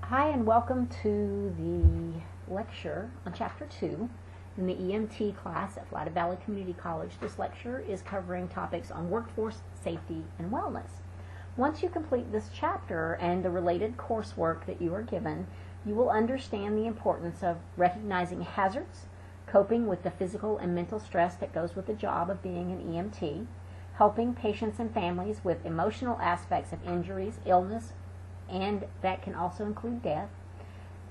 Hi, and welcome to the lecture on Chapter 2 in the EMT class at Flathead Valley Community College. This lecture is covering topics on workforce safety and wellness. Once you complete this chapter and the related coursework that you are given, you will understand the importance of recognizing hazards, coping with the physical and mental stress that goes with the job of being an EMT, helping patients and families with emotional aspects of injuries, illness, and that can also include death,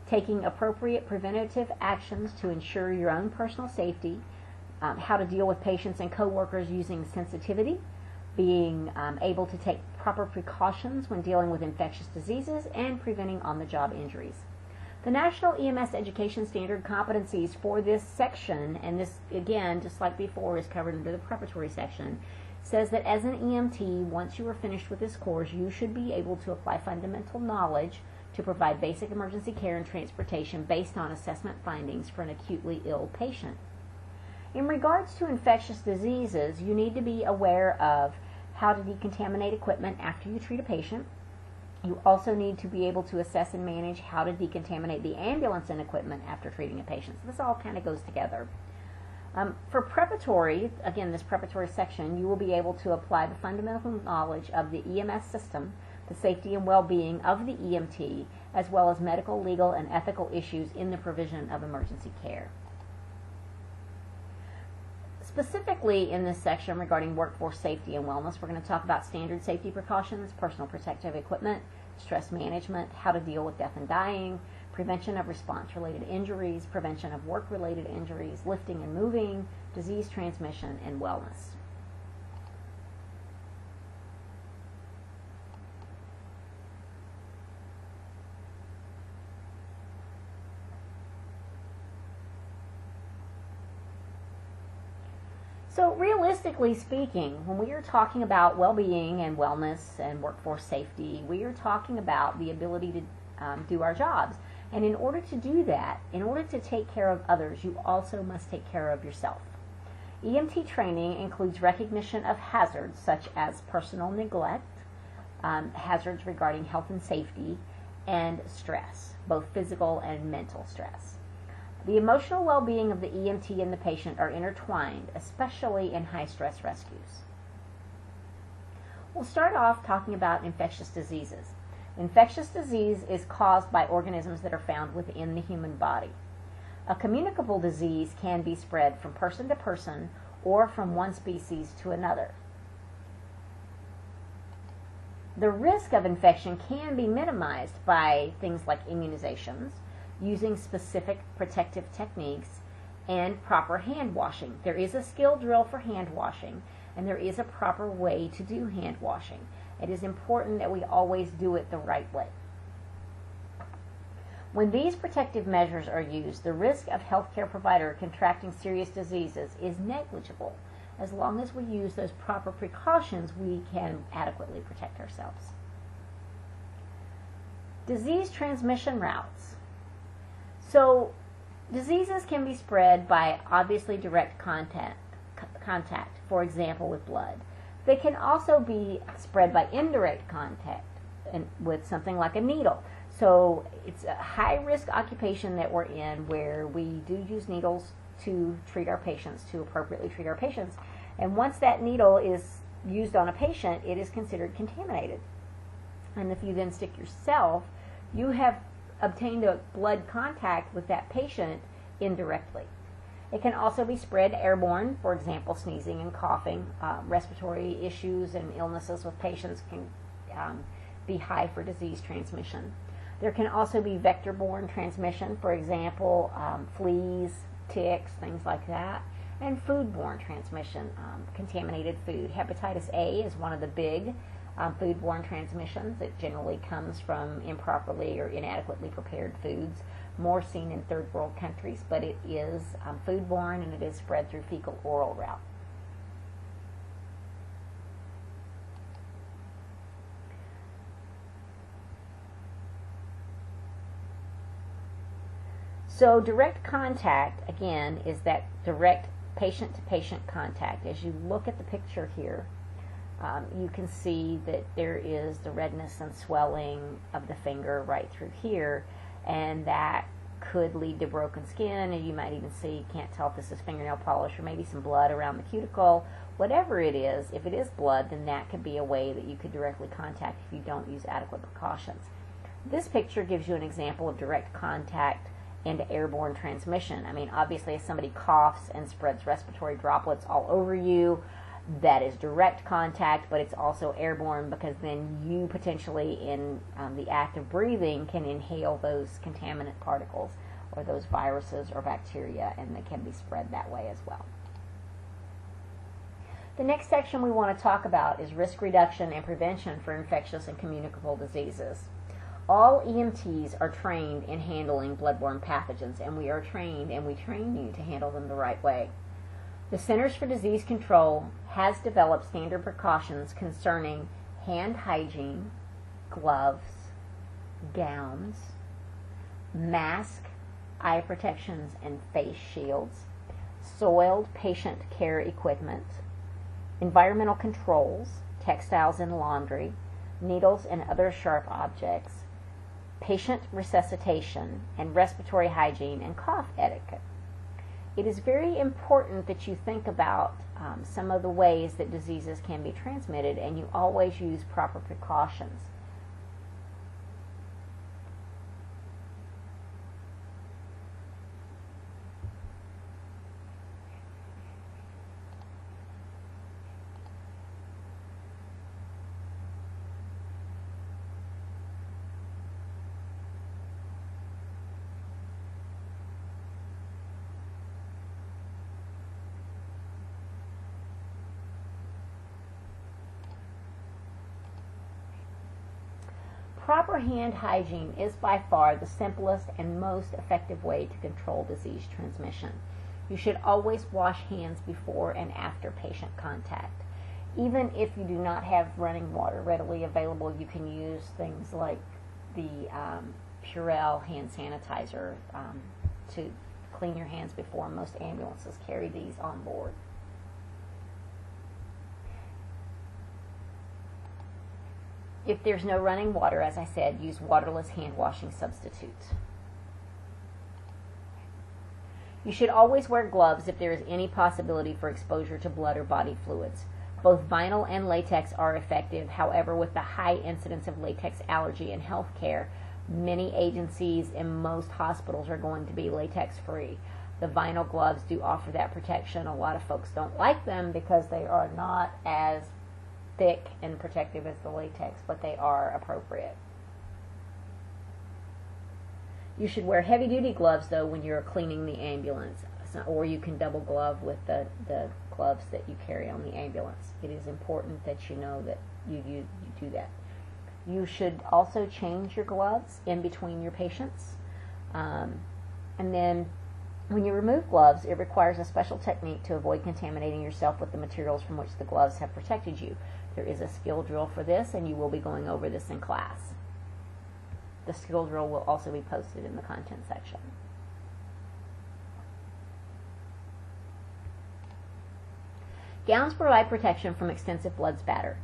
taking appropriate preventative actions to ensure your own personal safety, how to deal with patients and coworkers using sensitivity, being able to take proper precautions when dealing with infectious diseases, and preventing on-the-job injuries. The National EMS Education Standard competencies for this section, and this, again, just like before, is covered under the preparatory section, says that as an EMT, once you are finished with this course, you should be able to apply fundamental knowledge to provide basic emergency care and transportation based on assessment findings for an acutely ill patient. In regards to infectious diseases, you need to be aware of how to decontaminate equipment after you treat a patient. You also need to be able to assess and manage how to decontaminate the ambulance and equipment after treating a patient. So this all kind of goes together. For preparatory, again, this preparatory section, you will be able to apply the fundamental knowledge of the EMS system, the safety and well-being of the EMT, as well as medical, legal, and ethical issues in the provision of emergency care. Specifically in this section regarding workforce safety and wellness, we're going to talk about standard safety precautions, personal protective equipment, stress management, how to deal with death and dying, prevention of response-related injuries, prevention of work-related injuries, lifting and moving, disease transmission, and wellness. So realistically speaking, when we are talking about well-being and wellness and workforce safety, we are talking about the ability to do our jobs. And in order to do that, in order to take care of others, you also must take care of yourself. EMT training includes recognition of hazards such as personal neglect, hazards regarding health and safety, and stress, both physical and mental stress. The emotional well-being of the EMT and the patient are intertwined, especially in high-stress rescues. We'll start off talking about infectious diseases. Infectious disease is caused by organisms that are found within the human body. A communicable disease can be spread from person to person or from one species to another. The risk of infection can be minimized by things like immunizations, using specific protective techniques, and proper hand washing. There is a skill drill for hand washing, and there is a proper way to do hand washing. It is important that we always do it the right way. When these protective measures are used, the risk of healthcare provider contracting serious diseases is negligible. As long as we use those proper precautions, we can adequately protect ourselves. Disease transmission routes. So, diseases can be spread by obviously direct contact, for example, with blood. They can also be spread by indirect contact and with something like a needle. So it's a high-risk occupation that we're in where we do use needles to treat our patients, to appropriately treat our patients. And once that needle is used on a patient, it is considered contaminated. And if you then stick yourself, you have obtained a blood contact with that patient indirectly. It can also be spread airborne, for example, sneezing and coughing. Respiratory issues and illnesses with patients can be high for disease transmission. There can also be vector-borne transmission, for example, fleas, ticks, things like that, and food-borne transmission, contaminated food. Hepatitis A is one of the big food-borne transmissions. It generally comes from improperly or inadequately prepared foods, more seen in third world countries, but it is foodborne and it is spread through fecal-oral route. So direct contact, again, is that direct patient-to-patient contact. As you look at the picture here, You can see that there is the redness and swelling of the finger right through here, and that could lead to broken skin, and you might even see, can't tell if this is fingernail polish or maybe some blood around the cuticle. Whatever it is, if it is blood, then that could be a way that you could directly contact if you don't use adequate precautions. This picture gives you an example of direct contact and airborne transmission. I mean, obviously, if somebody coughs and spreads respiratory droplets all over you, that is direct contact, but it's also airborne, because then you potentially, in the act of breathing, can inhale those contaminant particles or those viruses or bacteria, and they can be spread that way as well. The next section we want to talk about is risk reduction and prevention for infectious and communicable diseases. All EMTs are trained in handling bloodborne pathogens, and we are trained, and we train you to handle them the right way. The Centers for Disease Control has developed standard precautions concerning hand hygiene, gloves, gowns, mask, eye protections and face shields, soiled patient care equipment, environmental controls, textiles and laundry, needles and other sharp objects, patient resuscitation, and respiratory hygiene and cough etiquette. It is very important that you think about some of the ways that diseases can be transmitted, and you always use proper precautions. Proper hand hygiene is by far the simplest and most effective way to control disease transmission. You should always wash hands before and after patient contact. Even if you do not have running water readily available, you can use things like the Purell hand sanitizer to clean your hands before. Most ambulances carry these on board. If there's no running water, as I said, use waterless hand washing substitutes. You should always wear gloves if there is any possibility for exposure to blood or body fluids. Both vinyl and latex are effective. However, with the high incidence of latex allergy in healthcare, many agencies and most hospitals are going to be latex free. The vinyl gloves do offer that protection. A lot of folks don't like them because they are not as thick and protective as the latex, but they are appropriate. You should wear heavy-duty gloves, though, when you're cleaning the ambulance, or you can double glove with the gloves that you carry on the ambulance. It is important that you know that you do that. You should also change your gloves in between your patients. And then when you remove gloves, it requires a special technique to avoid contaminating yourself with the materials from which the gloves have protected you. There is a skill drill for this, and you will be going over this in class. The skill drill will also be posted in the content section. Gowns provide protection from extensive blood spatter.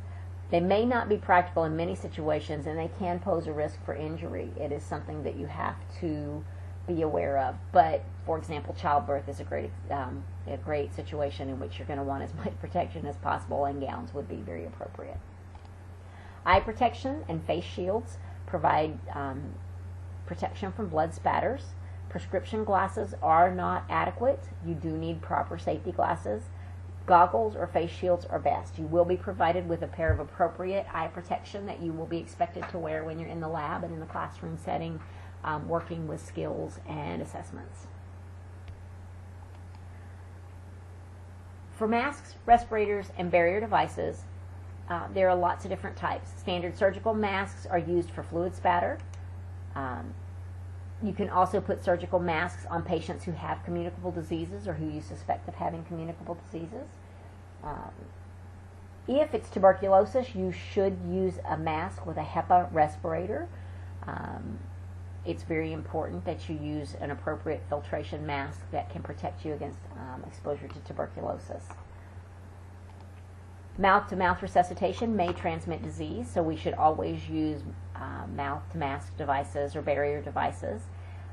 They may not be practical in many situations, and they can pose a risk for injury. It is something that you have to be aware of. But, for example, childbirth is a great situation in which you're going to want as much protection as possible, and gowns would be very appropriate. Eye protection and face shields provide protection from blood spatters. Prescription glasses are not adequate. You do need proper safety glasses. Goggles or face shields are best. You will be provided with a pair of appropriate eye protection that you will be expected to wear when you're in the lab and in the classroom setting, working with skills and assessments. For masks, respirators, and barrier devices, there are lots of different types. Standard surgical masks are used for fluid spatter. You can also put surgical masks on patients who have communicable diseases or who you suspect of having communicable diseases. If it's tuberculosis, you should use a mask with a HEPA respirator. It's very important that you use an appropriate filtration mask that can protect you against exposure to tuberculosis. Mouth-to-mouth resuscitation may transmit disease, so we should always use mouth-to-mask devices or barrier devices,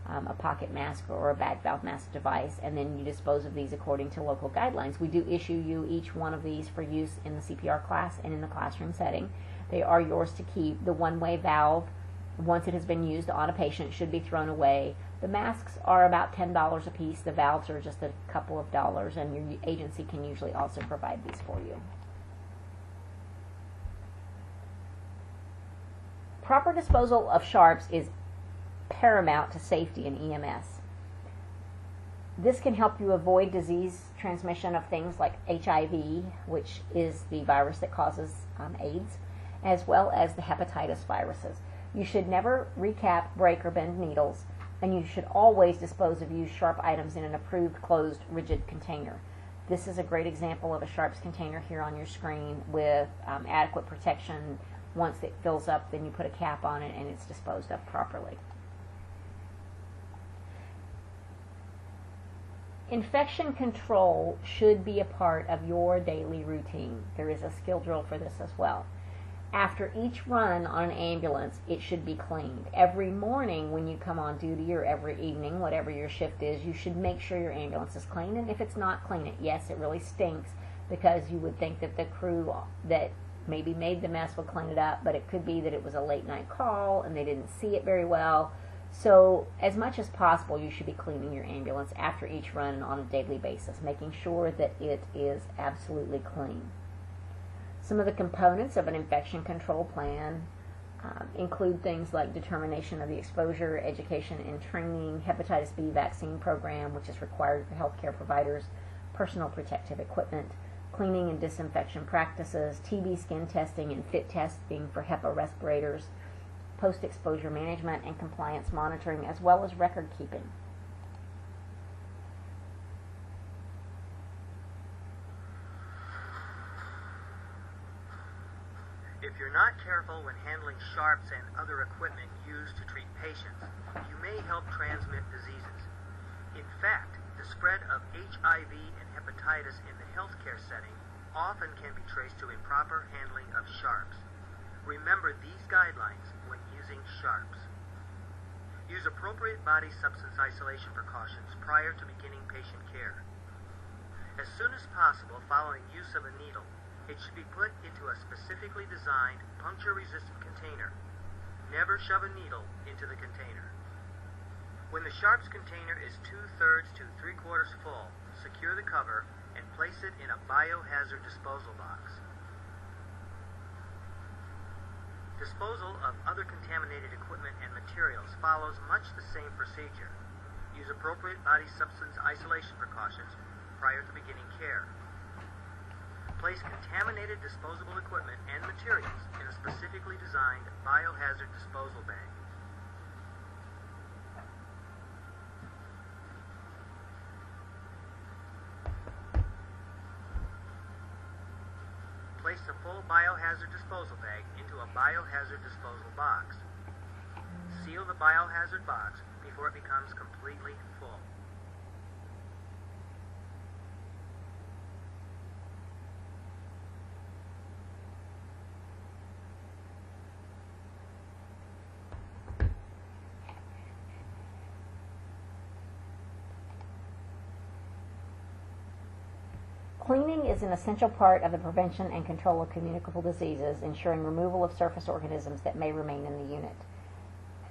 a pocket mask or a bag valve mask device, and then you dispose of these according to local guidelines. We do issue you each one of these for use in the CPR class and in the classroom setting. They are yours to keep. The one-way valve, once it has been used on a patient, should be thrown away. The masks are about $10 a piece. The valves are just a couple of dollars, and your agency can usually also provide these for you. Proper disposal of sharps is paramount to safety in EMS. This can help you avoid disease transmission of things like HIV, which is the virus that causes AIDS, as well as the hepatitis viruses. You should never recap, break, or bend needles, and you should always dispose of used sharp items in an approved, closed, rigid container. This is a great example of a sharps container here on your screen with adequate protection. Once it fills up, then you put a cap on it and it's disposed of properly. Infection control should be a part of your daily routine. There is a skill drill for this as well. After each run on an ambulance, it should be cleaned. Every morning when you come on duty, or every evening, whatever your shift is, you should make sure your ambulance is clean. And if it's not, clean it. Yes, it really stinks, because you would think that the crew that maybe made the mess would clean it up, but it could be that it was a late night call and they didn't see it very well. So as much as possible, you should be cleaning your ambulance after each run on a daily basis, making sure that it is absolutely clean. Some of the components of an infection control plan include things like determination of the exposure, education and training, hepatitis B vaccine program, which is required for healthcare providers, personal protective equipment, cleaning and disinfection practices, TB skin testing and fit testing for HEPA respirators, post-exposure management and compliance monitoring, as well as record keeping. If you're not careful when handling sharps and other equipment used to treat patients, you may help transmit diseases. In fact, the spread of HIV and hepatitis in the healthcare setting often can be traced to improper handling of sharps. Remember these guidelines when using sharps. Use appropriate body substance isolation precautions prior to beginning patient care. As soon as possible following use of a needle, it should be put into a specifically designed, puncture-resistant container. Never shove a needle into the container. When the sharps container is 2/3 to 3/4 full, secure the cover and place it in a biohazard disposal box. Disposal of other contaminated equipment and materials follows much the same procedure. Use appropriate body substance isolation precautions prior to beginning care. Place contaminated disposable equipment and materials in a specifically designed biohazard disposal bag. Place the full biohazard disposal bag into a biohazard disposal box. Seal the biohazard box before it becomes completely full. Cleaning is an essential part of the prevention and control of communicable diseases, ensuring removal of surface organisms that may remain in the unit.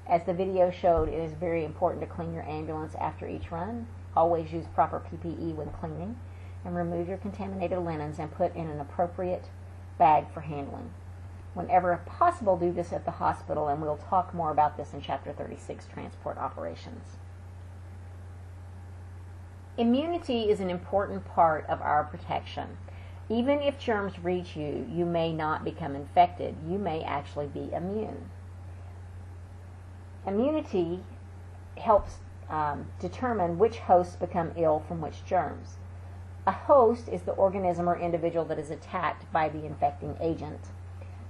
As the video showed, it is very important to clean your ambulance after each run. Always use proper PPE when cleaning, and remove your contaminated linens and put in an appropriate bag for handling. Whenever possible, do this at the hospital, and we'll talk more about this in Chapter 36, Transport Operations. Immunity is an important part of our protection. Even if germs reach you, you may not become infected. You may actually be immune. Immunity helps determine which hosts become ill from which germs. A host is the organism or individual that is attacked by the infecting agent.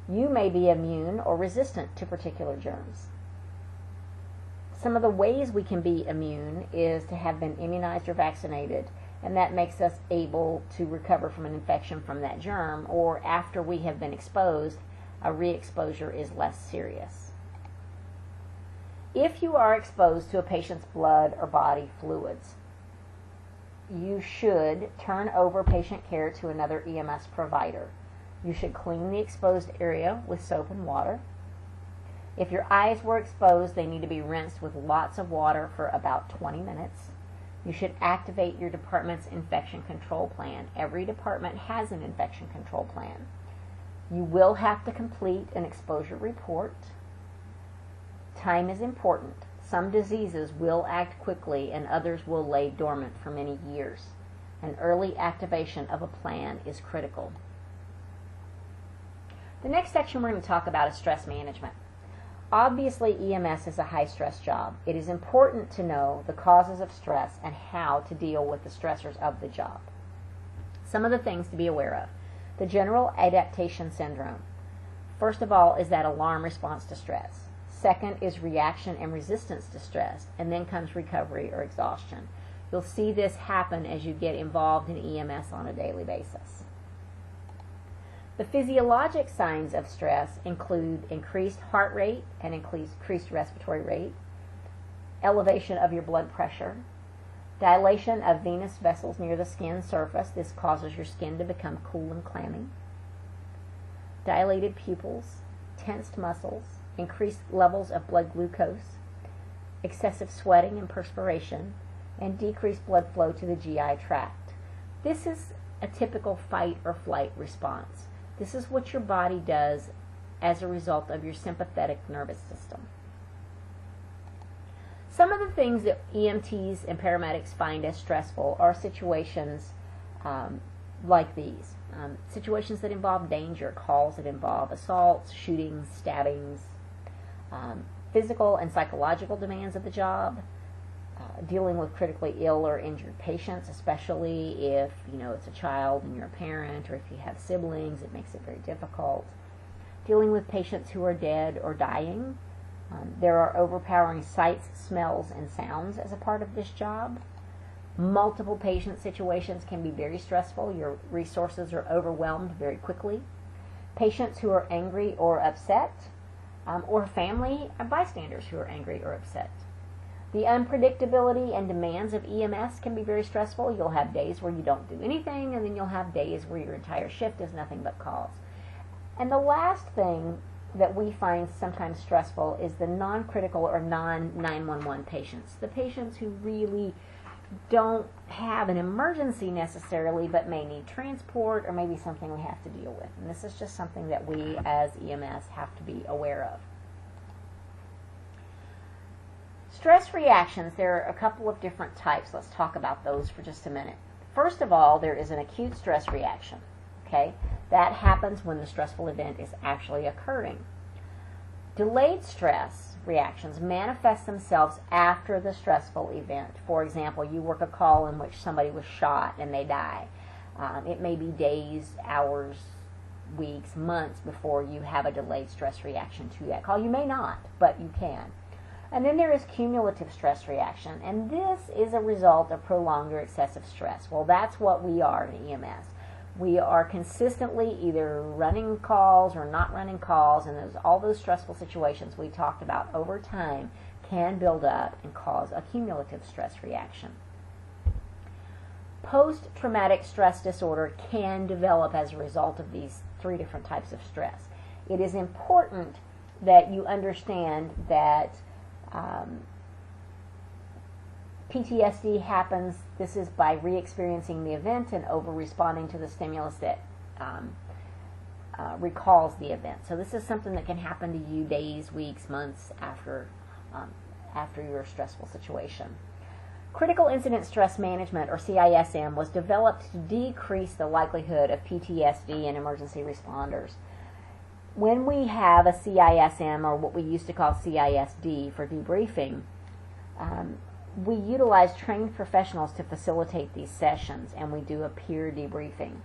You may be immune or resistant to particular germs. Some of the ways we can be immune is to have been immunized or vaccinated, and that makes us able to recover from an infection from that germ, or after we have been exposed, a re-exposure is less serious. If you are exposed to a patient's blood or body fluids, you should turn over patient care to another EMS provider. You should clean the exposed area with soap and water. If your eyes were exposed, they need to be rinsed with lots of water for about 20 minutes. You should activate your department's infection control plan. Every department has an infection control plan. You will have to complete an exposure report. Time is important. Some diseases will act quickly and others will lay dormant for many years. An early activation of a plan is critical. The next section we're going to talk about is stress management. Obviously, EMS is a high-stress job. It is important to know the causes of stress and how to deal with the stressors of the job. Some of the things to be aware of. The general adaptation syndrome. First of all is that alarm response to stress. Second is reaction and resistance to stress, and then comes recovery or exhaustion. You'll see this happen as you get involved in EMS on a daily basis. The physiologic signs of stress include increased heart rate and increased respiratory rate, elevation of your blood pressure, dilation of venous vessels near the skin surface. This causes your skin to become cool and clammy. Dilated pupils, tensed muscles, increased levels of blood glucose, excessive sweating and perspiration, and decreased blood flow to the GI tract. This is a typical fight or flight response. This is what your body does as a result of your sympathetic nervous system. Some of the things that EMTs and paramedics find as stressful are situations like these. Situations that involve danger, calls that involve assaults, shootings, stabbings, physical and psychological demands of the job, dealing with critically ill or injured patients, especially if it's a child and you're a parent, or if you have siblings, it makes it very difficult. Dealing with patients who are dead or dying. There are overpowering sights, smells, and sounds as a part of this job. Multiple patient situations can be very stressful. Your resources are overwhelmed very quickly. Patients who are angry or upset, or family and bystanders who are angry or upset. The unpredictability and demands of EMS can be very stressful. You'll have days where you don't do anything, and then you'll have days where your entire shift is nothing but calls. And the last thing that we find sometimes stressful is the non-critical or non-911 patients. The patients who really don't have an emergency necessarily, but may need transport or maybe something we have to deal with. And this is just something that we as EMS have to be aware of. Stress reactions, there are a couple of different types. Let's talk about those for just a minute. First of all, there is an acute stress reaction. Okay? That happens when the stressful event is actually occurring. Delayed stress reactions manifest themselves after the stressful event. For example, you work a call in which somebody was shot and they die. It may be days, hours, weeks, months before you have a delayed stress reaction to that call. You may not, but you can. And then there is cumulative stress reaction, and this is a result of prolonged or excessive stress. Well, that's what we are in EMS. We are consistently either running calls or not running calls, and all those stressful situations we talked about over time can build up and cause a cumulative stress reaction. Post-traumatic stress disorder can develop as a result of these three different types of stress. It is important that you understand that PTSD happens, this is by re-experiencing the event and over-responding to the stimulus that recalls the event. So this is something that can happen to you days, weeks, months after your stressful situation. Critical Incident Stress Management, or CISM, was developed to decrease the likelihood of PTSD in emergency responders. When we have a CISM, or what we used to call CISD for debriefing, we utilize trained professionals to facilitate these sessions, and we do a peer debriefing.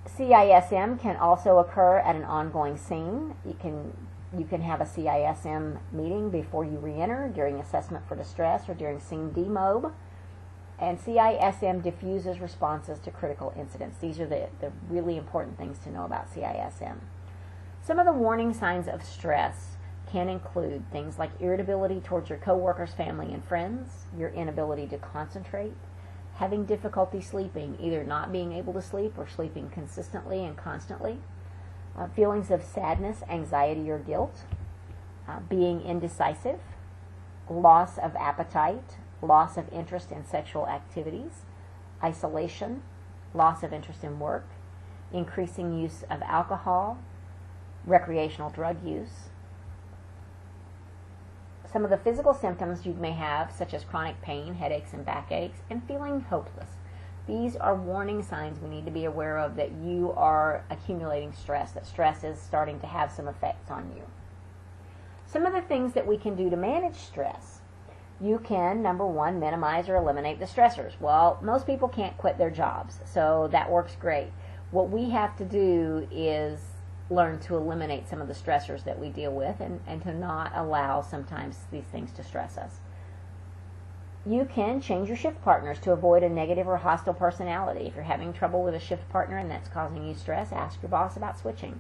CISM can also occur at an ongoing scene. You can have a CISM meeting before you re-enter, during assessment for distress, or during scene demob. And CISM diffuses responses to critical incidents. These are the really important things to know about CISM. Some of the warning signs of stress can include things like irritability towards your coworkers, family, and friends, your inability to concentrate, having difficulty sleeping, either not being able to sleep or sleeping consistently and constantly, feelings of sadness, anxiety, or guilt, being indecisive, loss of appetite, loss of interest in sexual activities, isolation, loss of interest in work, increasing use of alcohol, recreational drug use. Some of the physical symptoms you may have, such as chronic pain, headaches, and backaches, and feeling hopeless. These are warning signs we need to be aware of that you are accumulating stress, that stress is starting to have some effects on you. Some of the things that we can do to manage stress. You can, number one, minimize or eliminate the stressors. Well, most people can't quit their jobs, so that works great. What we have to do is learn to eliminate some of the stressors that we deal with and to not allow sometimes these things to stress us. You can change your shift partners to avoid a negative or hostile personality. If you're having trouble with a shift partner and that's causing you stress, ask your boss about switching.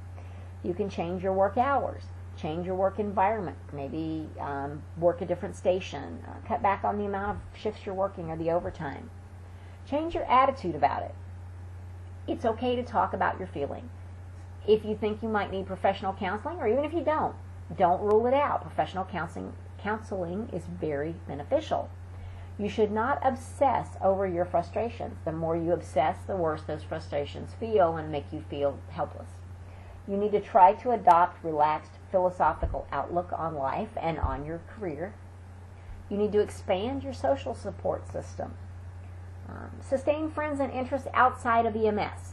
You can change your work hours, change your work environment, maybe work a different station, cut back on the amount of shifts you're working or the overtime. Change your attitude about it. It's okay to talk about your feeling. If you think you might need professional counseling, or even if you don't rule it out. Professional counseling is very beneficial. You should not obsess over your frustrations. The more you obsess, the worse those frustrations feel and make you feel helpless. You need to try to adopt relaxed philosophical outlook on life and on your career. You need to expand your social support system. Sustain friends and interests outside of EMS.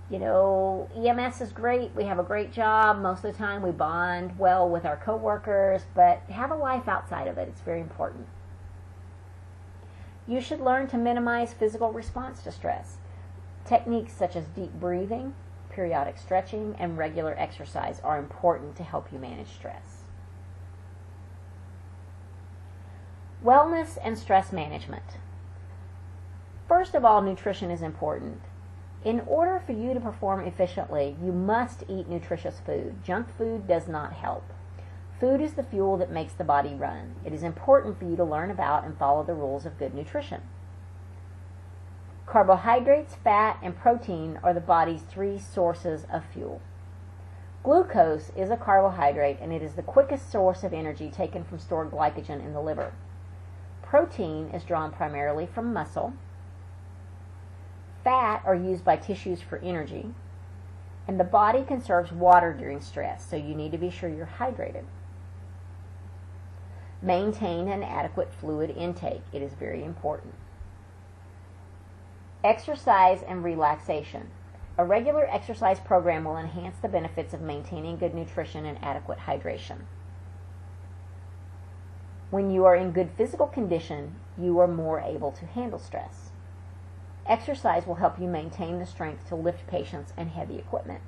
You know, EMS is great. We have a great job. Most of the time we bond well with our coworkers, but have a life outside of it. It's very important. You should learn to minimize physical response to stress. Techniques such as deep breathing, periodic stretching, and regular exercise are important to help you manage stress. Wellness and stress management. First of all, nutrition is important. In order for you to perform efficiently, you must eat nutritious food. Junk food does not help. Food is the fuel that makes the body run. It is important for you to learn about and follow the rules of good nutrition. Carbohydrates, fat, and protein are the body's three sources of fuel. Glucose is a carbohydrate, and it is the quickest source of energy taken from stored glycogen in the liver. Protein is drawn primarily from muscle. Fat are used by tissues for energy, and the body conserves water during stress, so you need to be sure you're hydrated. Maintain an adequate fluid intake. It is very important. Exercise and relaxation. A regular exercise program will enhance the benefits of maintaining good nutrition and adequate hydration. When you are in good physical condition, you are more able to handle stress. Exercise will help you maintain the strength to lift patients and heavy equipment.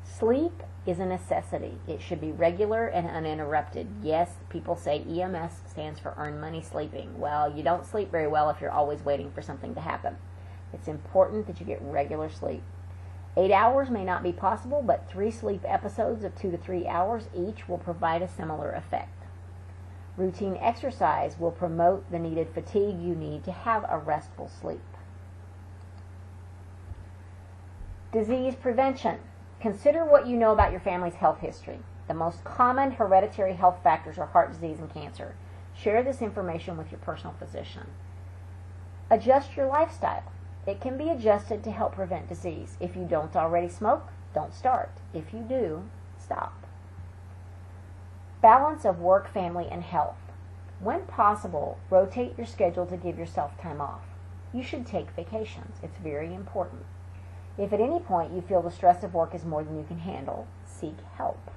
Sleep is a necessity. It should be regular and uninterrupted. Yes, people say EMS stands for earn money sleeping. Well, you don't sleep very well if you're always waiting for something to happen. It's important that you get regular sleep. 8 hours may not be possible, but 3 sleep episodes of 2 to 3 hours each will provide a similar effect. Routine exercise will promote the needed fatigue you need to have a restful sleep. Disease prevention. Consider what you know about your family's health history. The most common hereditary health factors are heart disease and cancer. Share this information with your personal physician. Adjust your lifestyle. It can be adjusted to help prevent disease. If you don't already smoke, don't start. If you do, stop. Balance of work, family, and health. When possible, rotate your schedule to give yourself time off. You should take vacations. It's very important. If at any point you feel the stress of work is more than you can handle, seek help.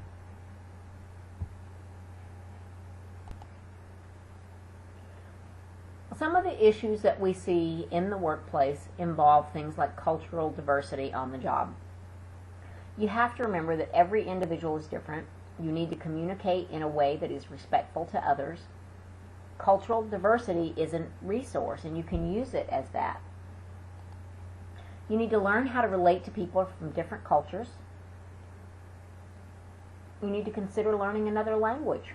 Some of the issues that we see in the workplace involve things like cultural diversity on the job. You have to remember that every individual is different. You need to communicate in a way that is respectful to others. cultural diversity is a resource, and you can use it as that. You need to learn how to relate to people from different cultures. You need to consider learning another language.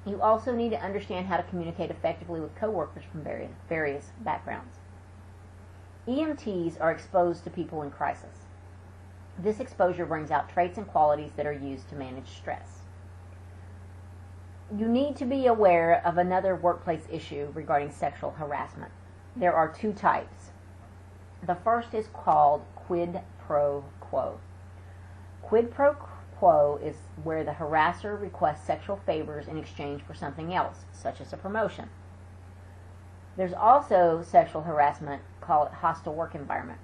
You also need to understand how to communicate effectively with coworkers from various backgrounds. EMTs are exposed to people in crisis. This exposure brings out traits and qualities that are used to manage stress. You need to be aware of another workplace issue regarding sexual harassment. There are two types. The first is called quid pro quo. Quid pro quo is where the harasser requests sexual favors in exchange for something else, such as a promotion. There's also sexual harassment, call it hostile work environment.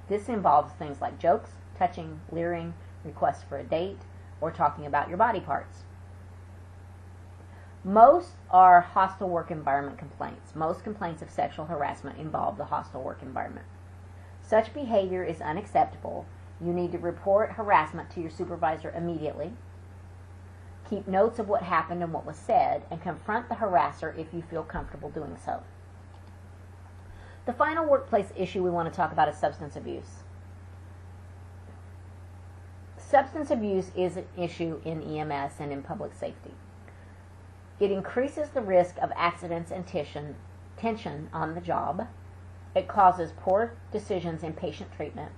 This involves things like jokes, touching, leering, requests for a date, or talking about your body parts. Most are hostile work environment complaints. Most complaints of sexual harassment involve the hostile work environment. Such behavior is unacceptable. You need to report harassment to your supervisor immediately. Keep notes of what happened and what was said, and confront the harasser if you feel comfortable doing so. The final workplace issue we want to talk about is substance abuse. Substance abuse is an issue in EMS and in public safety. It increases the risk of accidents and tension on the job. It causes poor decisions in patient treatment.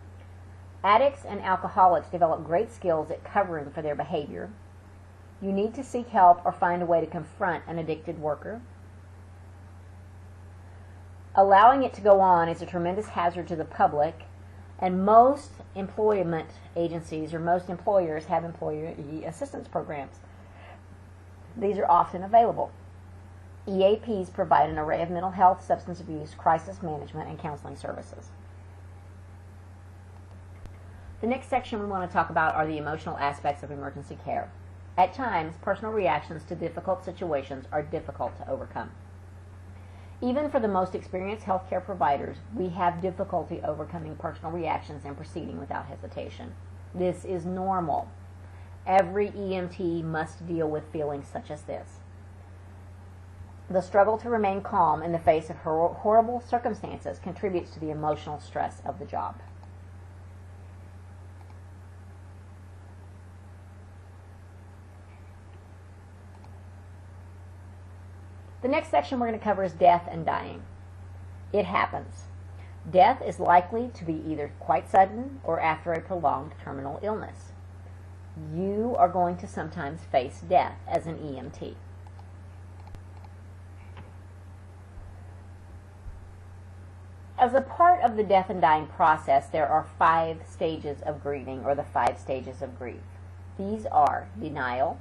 Addicts and alcoholics develop great skills at covering for their behavior. You need to seek help or find a way to confront an addicted worker. Allowing it to go on is a tremendous hazard to the public, and most employment agencies or most employers have employee assistance programs. These are often available. EAPs provide an array of mental health, substance abuse, crisis management, and counseling services. The next section we want to talk about are the emotional aspects of emergency care. At times, personal reactions to difficult situations are difficult to overcome. Even for the most experienced healthcare providers, we have difficulty overcoming personal reactions and proceeding without hesitation. This is normal. Every EMT must deal with feelings such as this. The struggle to remain calm in the face of horrible circumstances contributes to the emotional stress of the job. The next section we're going to cover is death and dying. It happens. Death is likely to be either quite sudden or after a prolonged terminal illness. You are going to sometimes face death as an EMT. As a part of the death and dying process, there are 5 stages of grieving, or the 5 stages of grief. These are denial,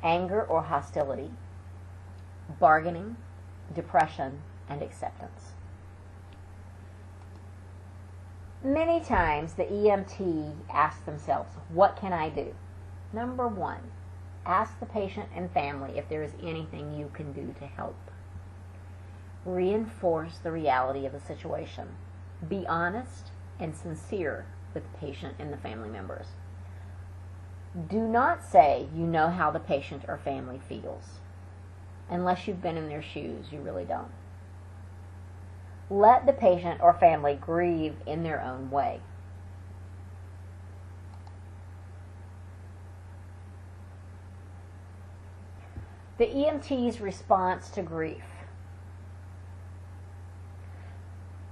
anger or hostility, bargaining, depression, and acceptance. Many times the EMT asks themselves, what can I do? Number 1, ask the patient and family if there is anything you can do to help. Reinforce the reality of the situation. Be honest and sincere with the patient and the family members. Do not say you know how the patient or family feels. Unless you've been in their shoes, you really don't. Let the patient or family grieve in their own way. The EMT's response to grief.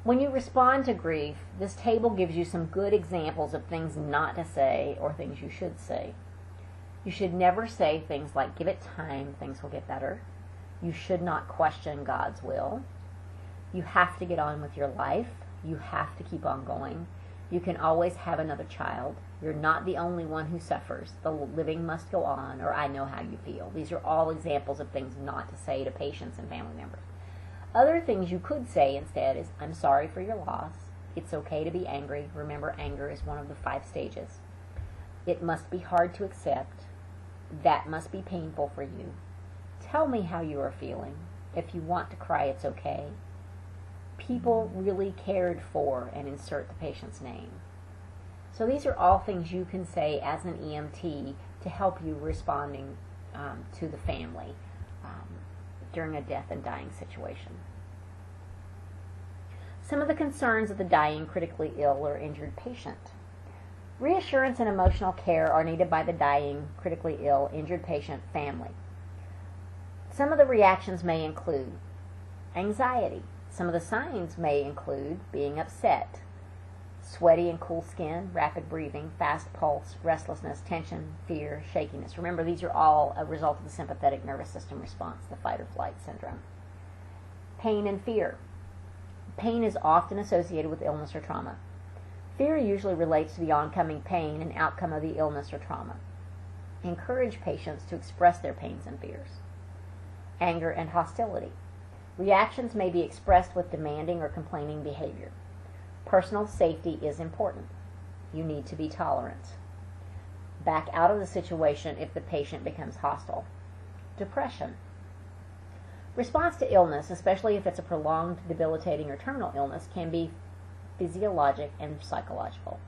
When you respond to grief, this table gives you some good examples of things not to say or things you should say. You should never say things like, give it time, things will get better. You should not question God's will. You have to get on with your life. You have to keep on going. You can always have another child. You're not the only one who suffers. The living must go on, or I know how you feel. These are all examples of things not to say to patients and family members. Other things you could say instead is, I'm sorry for your loss. It's okay to be angry. Remember, anger is one of the 5 stages. It must be hard to accept. That must be painful for you. Tell me how you are feeling. If you want to cry, it's okay. People really cared for, and insert the patient's name. So these are all things you can say as an EMT to help you responding to the family during a death and dying situation. Some of the concerns of the dying, critically ill, or injured patient. Reassurance and emotional care are needed by the dying, critically ill, injured patient family. Some of the reactions may include anxiety. Some of the signs may include being upset, sweaty and cool skin, rapid breathing, fast pulse, restlessness, tension, fear, shakiness. Remember, these are all a result of the sympathetic nervous system response, the fight or flight syndrome. Pain and fear. Pain is often associated with illness or trauma. Fear usually relates to the oncoming pain and outcome of the illness or trauma. Encourage patients to express their pains and fears. Anger and hostility. Reactions may be expressed with demanding or complaining behavior. Personal safety is important. You need to be tolerant. Back out of the situation if the patient becomes hostile. Depression. Response to illness, especially if it's a prolonged, debilitating, or terminal illness, can be physiologic and psychological.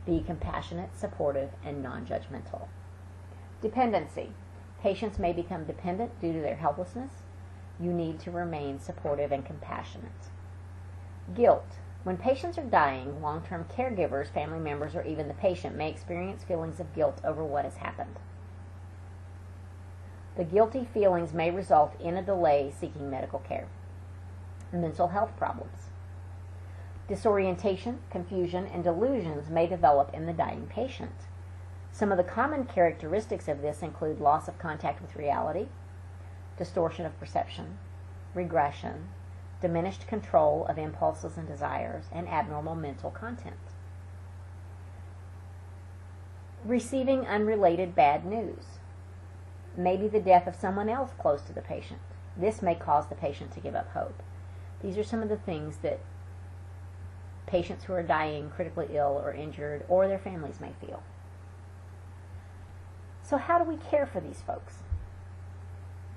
Be compassionate, supportive, and non-judgmental. Dependency. Patients may become dependent due to their helplessness. You need to remain supportive and compassionate. Guilt. When patients are dying, long-term caregivers, family members, or even the patient may experience feelings of guilt over what has happened. The guilty feelings may result in a delay seeking medical care. Mental health problems. Disorientation, confusion, and delusions may develop in the dying patient. Some of the common characteristics of this include loss of contact with reality, distortion of perception, regression, diminished control of impulses and desires, and abnormal mental content. Receiving unrelated bad news. Maybe the death of someone else close to the patient. This may cause the patient to give up hope. These are some of the things that patients who are dying, critically ill, or injured, or their families may feel. So how do we care for these folks?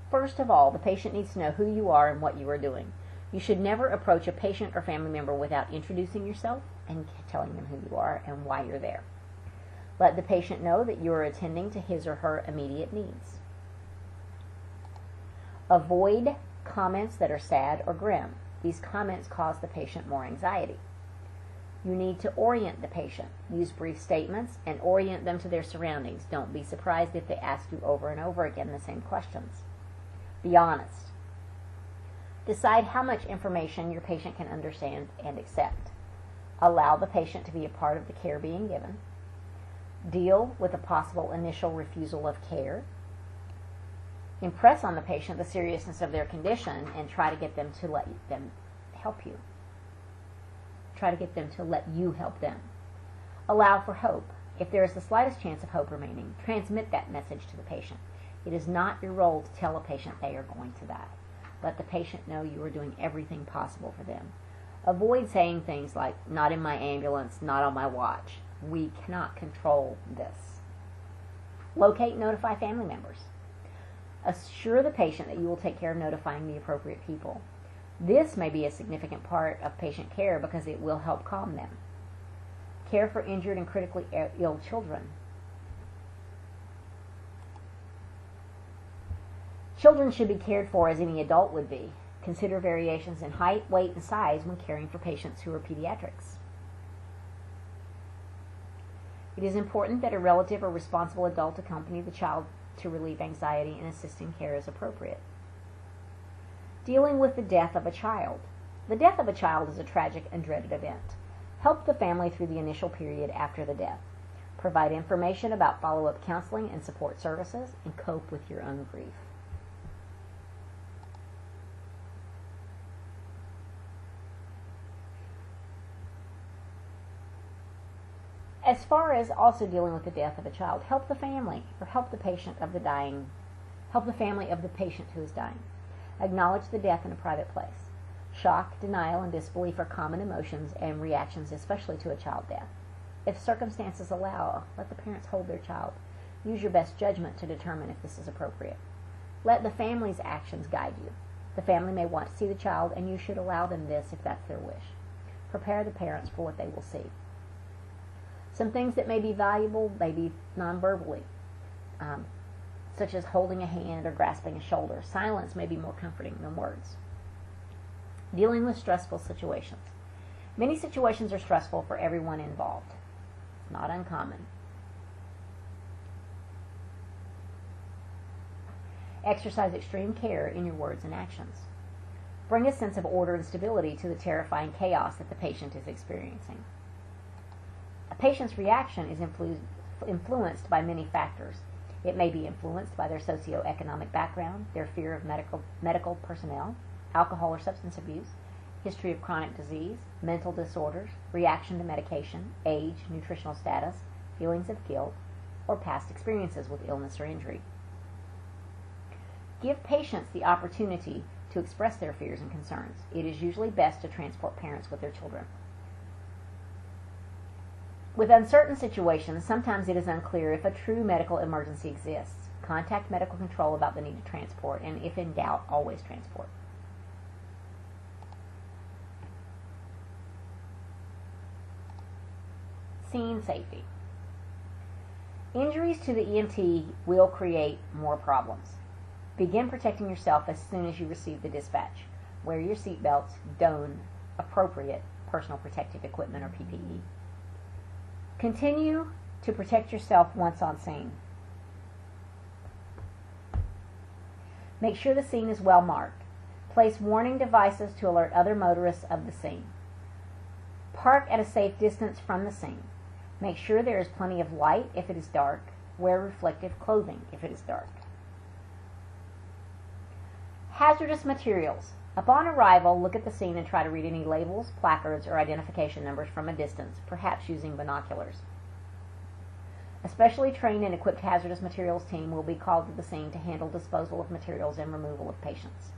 First of all, the patient needs to know who you are and what you are doing. You should never approach a patient or family member without introducing yourself and telling them who you are and why you're there. Let the patient know that you are attending to his or her immediate needs. Avoid comments that are sad or grim. These comments cause the patient more anxiety. You need to orient the patient. Use brief statements and orient them to their surroundings. Don't be surprised if they ask you over and over again the same questions. Be honest. Decide how much information your patient can understand and accept. Allow the patient to be a part of the care being given. Deal with a possible initial refusal of care. Impress on the patient the seriousness of their condition and try to get them to let them help you. Try to get them to let you help them. Allow for hope. If there is the slightest chance of hope remaining, transmit that message to the patient. It is not your role to tell a patient they are going to die. Let the patient know you are doing everything possible for them. Avoid saying things like, not in my ambulance, not on my watch. We cannot control this. Locate and notify family members. Assure the patient that you will take care of notifying the appropriate people. This may be a significant part of patient care because it will help calm them. Care for injured and critically ill children. Children should be cared for as any adult would be. Consider variations in height, weight, and size when caring for patients who are pediatrics. It is important that a relative or responsible adult accompany the child to relieve anxiety and assist in care as appropriate. Dealing with the death of a child. The death of a child is a tragic and dreaded event. Help the family through the initial period after the death. Provide information about follow-up counseling and support services, and cope with your own grief. As far as also dealing with the death of a child, help the family or help the patient of the dying, help the family of the patient who is dying. Acknowledge the death in a private place. Shock, denial, and disbelief are common emotions and reactions, especially to a child death. If circumstances allow, let the parents hold their child. Use your best judgment to determine if this is appropriate. Let the family's actions guide you. The family may want to see the child, and you should allow them this if that's their wish. Prepare the parents for what they will see. Some things that may be valuable may be non-verbally, such as holding a hand or grasping a shoulder. Silence may be more comforting than words. Dealing with stressful situations. Many situations are stressful for everyone involved. It's not uncommon. Exercise extreme care in your words and actions. Bring a sense of order and stability to the terrifying chaos that the patient is experiencing. A patient's reaction is influenced by many factors. It may be influenced by their socioeconomic background, their fear of medical personnel, alcohol or substance abuse, history of chronic disease, mental disorders, reaction to medication, age, nutritional status, feelings of guilt, or past experiences with illness or injury. Give patients the opportunity to express their fears and concerns. It is usually best to transport parents with their children. With uncertain situations, sometimes it is unclear if a true medical emergency exists. Contact medical control about the need to transport, and if in doubt, always transport. Scene safety. Injuries to the EMT will create more problems. Begin protecting yourself as soon as you receive the dispatch. Wear your seatbelts. Don appropriate personal protective equipment or PPE. Continue to protect yourself once on scene. Make sure the scene is well marked. Place warning devices to alert other motorists of the scene. Park at a safe distance from the scene. Make sure there is plenty of light if it is dark. Wear reflective clothing if it is dark. Hazardous materials. Upon arrival, look at the scene and try to read any labels, placards, or identification numbers from a distance, perhaps using binoculars. A specially trained and equipped hazardous materials team will be called to the scene to handle disposal of materials and removal of patients.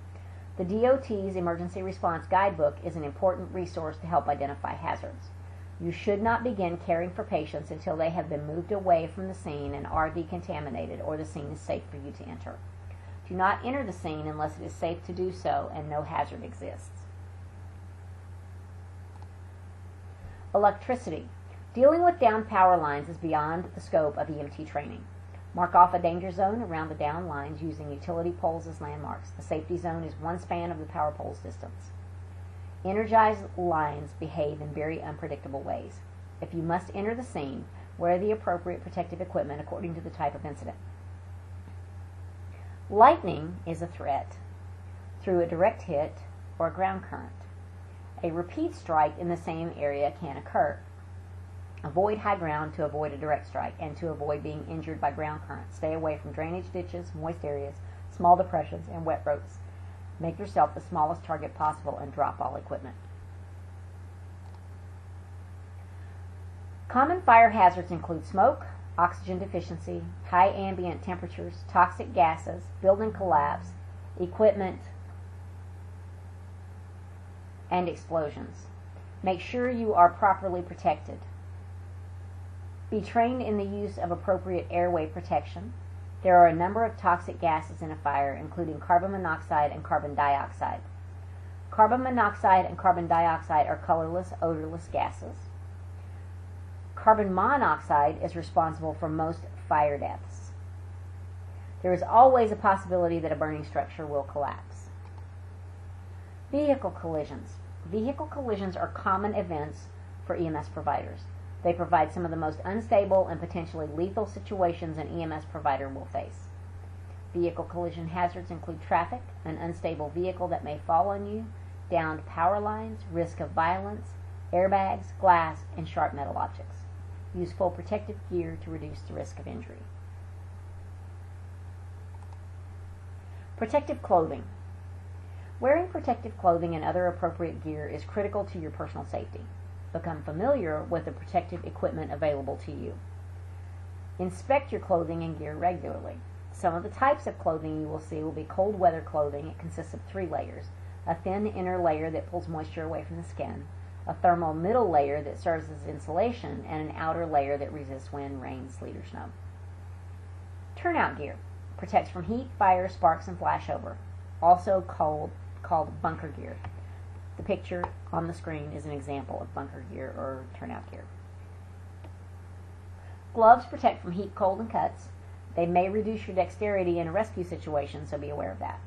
The DOT's Emergency Response Guidebook is an important resource to help identify hazards. You should not begin caring for patients until they have been moved away from the scene and are decontaminated or the scene is safe for you to enter. Do not enter the scene unless it is safe to do so and no hazard exists. Electricity. Dealing with downed power lines is beyond the scope of EMT training. Mark off a danger zone around the downed lines using utility poles as landmarks. The safety zone is one span of the power pole's distance. Energized lines behave in very unpredictable ways. If you must enter the scene, wear the appropriate protective equipment according to the type of incident. Lightning is a threat through a direct hit or a ground current. A repeat strike in the same area can occur. Avoid high ground to avoid a direct strike and to avoid being injured by ground current. Stay away from drainage ditches, moist areas, small depressions, and wet roads. Make yourself the smallest target possible and drop all equipment. Common fire hazards include smoke, oxygen deficiency, high ambient temperatures, toxic gases, building collapse, equipment, and explosions. Make sure you are properly protected. Be trained in the use of appropriate airway protection. There are a number of toxic gases in a fire, including carbon monoxide and carbon dioxide. Carbon monoxide and carbon dioxide are colorless, odorless gases. Carbon monoxide is responsible for most fire deaths. There is always a possibility that a burning structure will collapse. Vehicle collisions. Vehicle collisions are common events for EMS providers. They provide some of the most unstable and potentially lethal situations an EMS provider will face. Vehicle collision hazards include traffic, an unstable vehicle that may fall on you, downed power lines, risk of violence, airbags, glass, and sharp metal objects. Use full protective gear to reduce the risk of injury. Protective clothing. Wearing protective clothing and other appropriate gear is critical to your personal safety. Become familiar with the protective equipment available to you. Inspect your clothing and gear regularly. Some of the types of clothing you will see will be cold weather clothing. It consists of 3 layers. A thin inner layer that pulls moisture away from the skin, a thermal middle layer that serves as insulation, and an outer layer that resists wind, rain, sleet, or snow. Turnout gear. Protects from heat, fire, sparks, and flashover. Also called bunker gear. The picture on the screen is an example of bunker gear or turnout gear. gloves protect from heat, cold, and cuts. They may reduce your dexterity in a rescue situation, so be aware of that.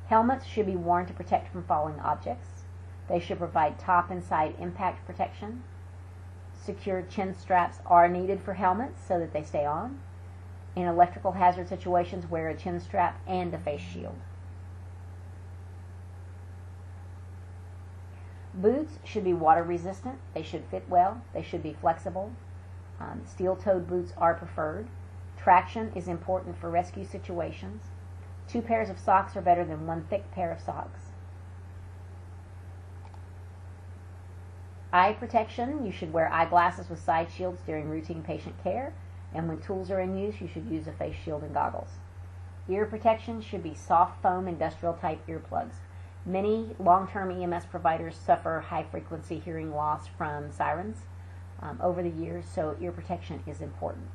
Helmets should be worn to protect from falling objects. They should provide top and side impact protection. Secure chin straps are needed for helmets so that they stay on. In electrical hazard situations, wear a chin strap and a face shield. Boots should be water resistant. They should fit well. They should be flexible. Steel-toed boots are preferred. Traction is important for rescue situations. 2 pairs of socks are better than 1 thick pair of socks. Eye protection, you should wear eyeglasses with side shields during routine patient care, and when tools are in use, you should use a face shield and goggles. Ear protection should be soft foam industrial type earplugs. Many long-term EMS providers suffer high-frequency hearing loss from sirens over the years, so ear protection is important.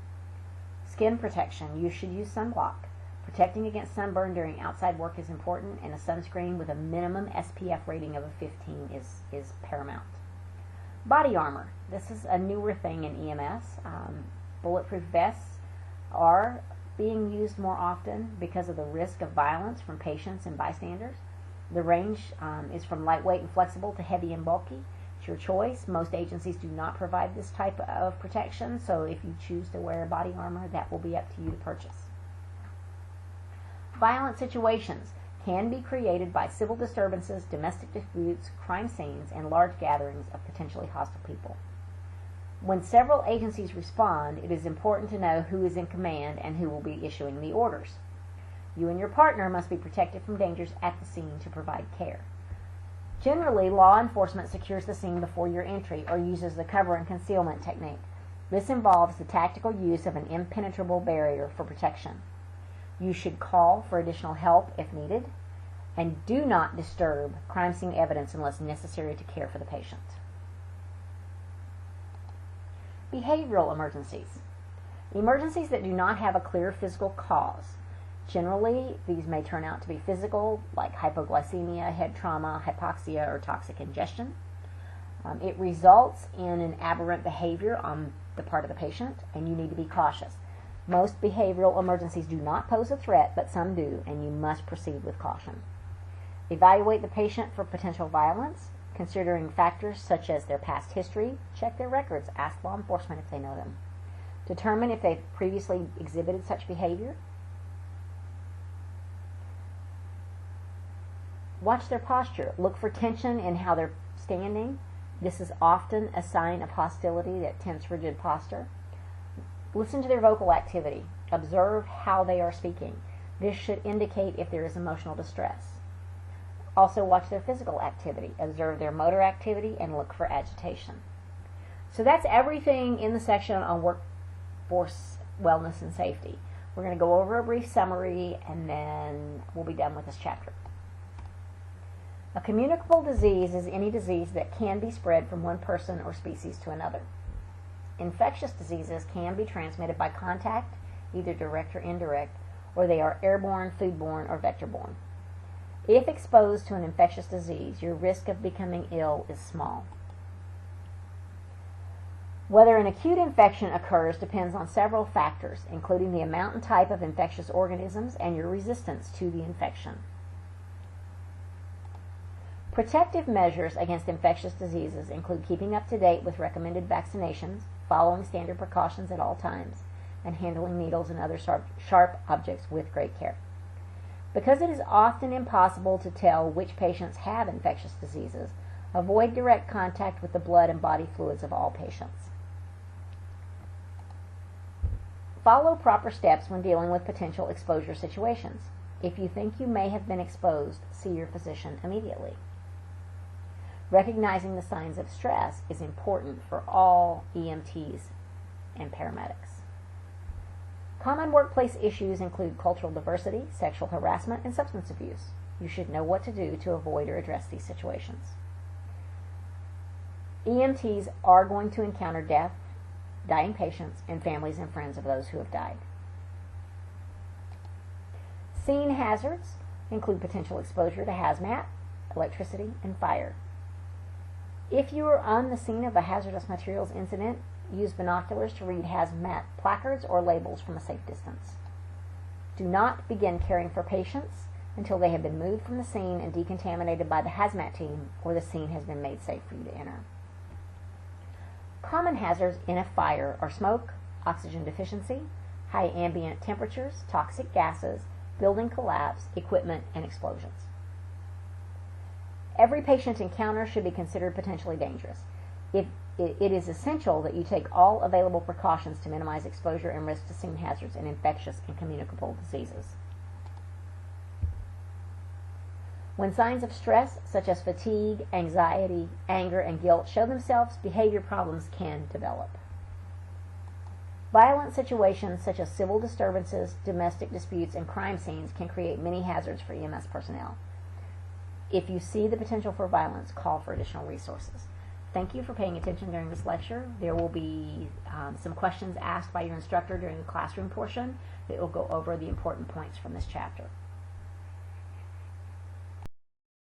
Skin protection, you should use sunblock. Protecting against sunburn during outside work is important, and a sunscreen with a minimum SPF rating of a 15 is paramount. Body armor, this is a newer thing in EMS. Bulletproof vests are being used more often because of the risk of violence from patients and bystanders. The range is from lightweight and flexible to heavy and bulky. It's your choice. Most agencies do not provide this type of protection, so if you choose to wear body armor, that will be up to you to purchase. Violent situations can be created by civil disturbances, domestic disputes, crime scenes, and large gatherings of potentially hostile people. When several agencies respond, it is important to know who is in command and who will be issuing the orders. You and your partner must be protected from dangers at the scene to provide care. Generally, law enforcement secures the scene before your entry or uses the cover and concealment technique. This involves the tactical use of an impenetrable barrier for protection. You should call for additional help if needed, and do not disturb crime scene evidence unless necessary to care for the patient. Behavioral emergencies. Emergencies that do not have a clear physical cause. Generally, these may turn out to be physical, like hypoglycemia, head trauma, hypoxia, or toxic ingestion. It results in an aberrant behavior on the part of the patient, and you need to be cautious. Most behavioral emergencies do not pose a threat, but some do, and you must proceed with caution. Evaluate the patient for potential violence, considering factors such as their past history. Check their records. Ask law enforcement if they know them. Determine if they've previously exhibited such behavior. Watch their posture. Look for tension in how they're standing. This is often a sign of hostility, that tense, rigid posture. Listen to their vocal activity. Observe how they are speaking. This should indicate if there is emotional distress. Also watch their physical activity. Observe their motor activity and look for agitation. So that's everything in the section on workforce wellness and safety. We're going to go over a brief summary and then we'll be done with this chapter. A communicable disease is any disease that can be spread from one person or species to another. Infectious diseases can be transmitted by contact, either direct or indirect, or they are airborne, foodborne, or vector-borne. If exposed to an infectious disease, your risk of becoming ill is small. Whether an acute infection occurs depends on several factors, including the amount and type of infectious organisms and your resistance to the infection. Protective measures against infectious diseases include keeping up to date with recommended vaccinations, following standard precautions at all times, and handling needles and other sharp objects with great care. Because it is often impossible to tell which patients have infectious diseases, avoid direct contact with the blood and body fluids of all patients. Follow proper steps when dealing with potential exposure situations. If you think you may have been exposed, see your physician immediately. Recognizing the signs of stress is important for all EMTs and paramedics. Common workplace issues include cultural diversity, sexual harassment, and substance abuse. You should know what to do to avoid or address these situations. EMTs are going to encounter death, dying patients, and families and friends of those who have died. Scene hazards include potential exposure to hazmat, electricity, and fire. If you are on the scene of a hazardous materials incident, Use binoculars to read hazmat placards or labels from a safe distance. Do not begin caring for patients until they have been moved from the scene and decontaminated by the hazmat team, or the scene has been made safe for you to enter. Common hazards in a fire are smoke, oxygen deficiency, high ambient temperatures, toxic gases, building collapse, equipment, and explosions. Every patient encounter should be considered potentially dangerous. It is essential that you take all available precautions to minimize exposure and risk to scene hazards and infectious and communicable diseases. When signs of stress, such as fatigue, anxiety, anger, and guilt, show themselves, behavior problems can develop. Violent situations such as civil disturbances, domestic disputes, and crime scenes can create many hazards for EMS personnel. If you see the potential for violence, call for additional resources. Thank you for paying attention during this lecture. There will be some questions asked by your instructor during the classroom portion that will go over the important points from this chapter.